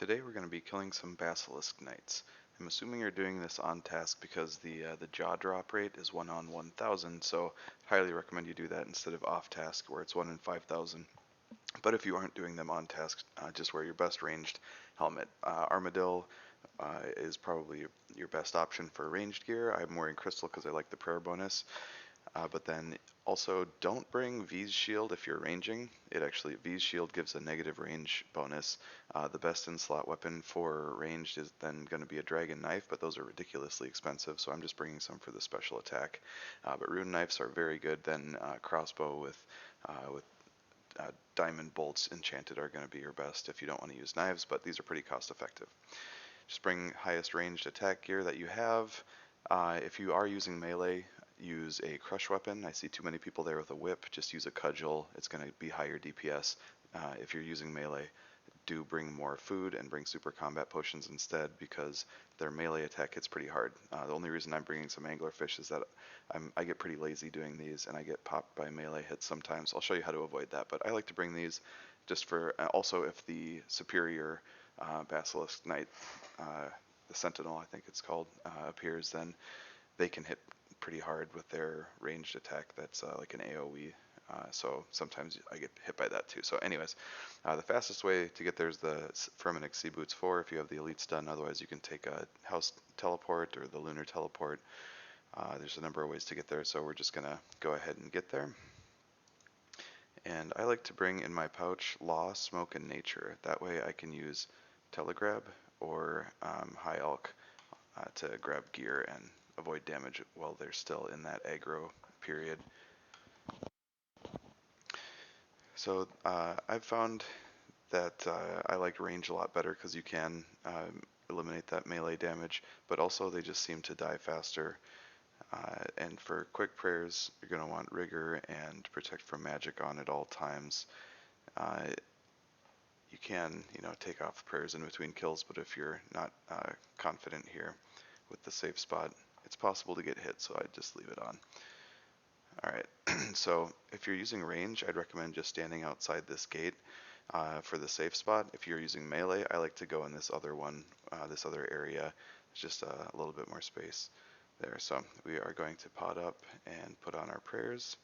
Today we're going to be killing some Basilisk Knights. I'm assuming you're doing this on task because the jaw drop rate is 1 on 1,000, so highly recommend you do that instead of off task where it's 1 in 5,000. But if you aren't doing them on task, just wear your best ranged helmet. Armadillo is probably your best option for ranged gear. I'm wearing Crystal because I like the prayer bonus. But then also don't bring V's shield if you're ranging. V's shield gives a negative range bonus. The best in slot weapon for ranged is then going to be a dragon knife, but those are ridiculously expensive, so I'm just bringing some for the special attack. But rune knives are very good. Then crossbow with diamond bolts enchanted are going to be your best if you don't want to use knives, but these are pretty cost effective. Just bring highest ranged attack gear that you have. If you are using melee, use a crush weapon. I see too many people there with a whip. Just use a cudgel. It's going to be higher DPS. If you're using melee, do bring more food and bring super combat potions instead because their melee attack hits pretty hard. The only reason I'm bringing some anglerfish is that I get pretty lazy doing these and I get popped by melee hits sometimes. I'll show you how to avoid that, but I like to bring these just for also if the superior Basilisk Knight, the Sentinel I think it's called, appears, then they can hit pretty hard with their ranged attack that's like an AoE. So sometimes I get hit by that too. So anyways, the fastest way to get there is the Firmenich Sea Boots 4 if you have the elites done. Otherwise you can take a house teleport or the lunar teleport. There's a number of ways to get there, so we're just going to go ahead and get there. And I like to bring in my pouch Law, Smoke, and Nature. That way I can use Telegrab or High Alk to grab gear and avoid damage while they're still in that aggro period. So I've found that I like range a lot better because you can eliminate that melee damage, but also they just seem to die faster. And for quick prayers, you're going to want Rigor and Protect from Magic on at all times. You can, take off prayers in between kills, but if you're not confident here with the safe spot, it's possible to get hit, so I'd just leave it on. Alright, so if you're using range, I'd recommend just standing outside this gate for the safe spot. If you're using melee, I like to go in this other one, this other area. It's just a little bit more space there. So we are going to pod up and put on our prayers.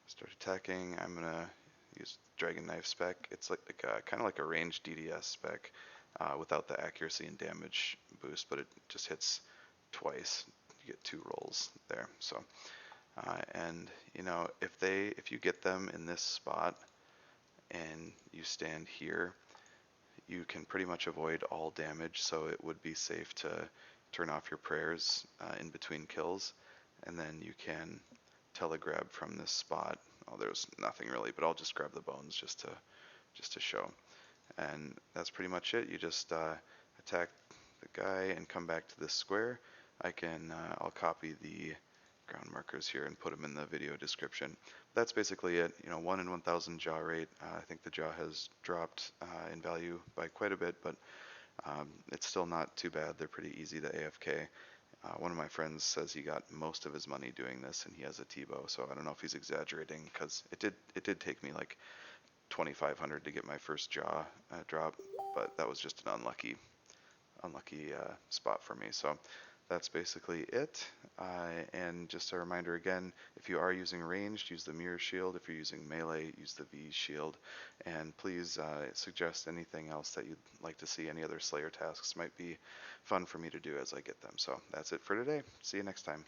Start attacking. I'm going to use Dragon Knife spec. It's kind of like a ranged DDS spec without the accuracy and damage boost, but it just hits twice. You get 2 rolls there. So, and if you get them in this spot and you stand here, you can pretty much avoid all damage. So it would be safe to turn off your prayers in between kills, and then you can telegrab from this spot. Oh, there's nothing really, but I'll just grab the bones just to show. And that's pretty much it. You just attack the guy and come back to this square. I'll copy the ground markers here and put them in the video description. That's basically it. 1 in 1,000 jaw rate. I think the jaw has dropped in value by quite a bit, but it's still not too bad. They're pretty easy to AFK. One of my friends says he got most of his money doing this, and he has a T-bow, so I don't know if he's exaggerating, because it did take me like 2,500 to get my first jaw drop, but that was just an unlucky spot for me. So that's basically it. And just a reminder again, if you are using ranged, use the mirror shield. If you're using melee, use the V shield. And please suggest anything else that you'd like to see. Any other Slayer tasks might be fun for me to do as I get them. So that's it for today. See you next time.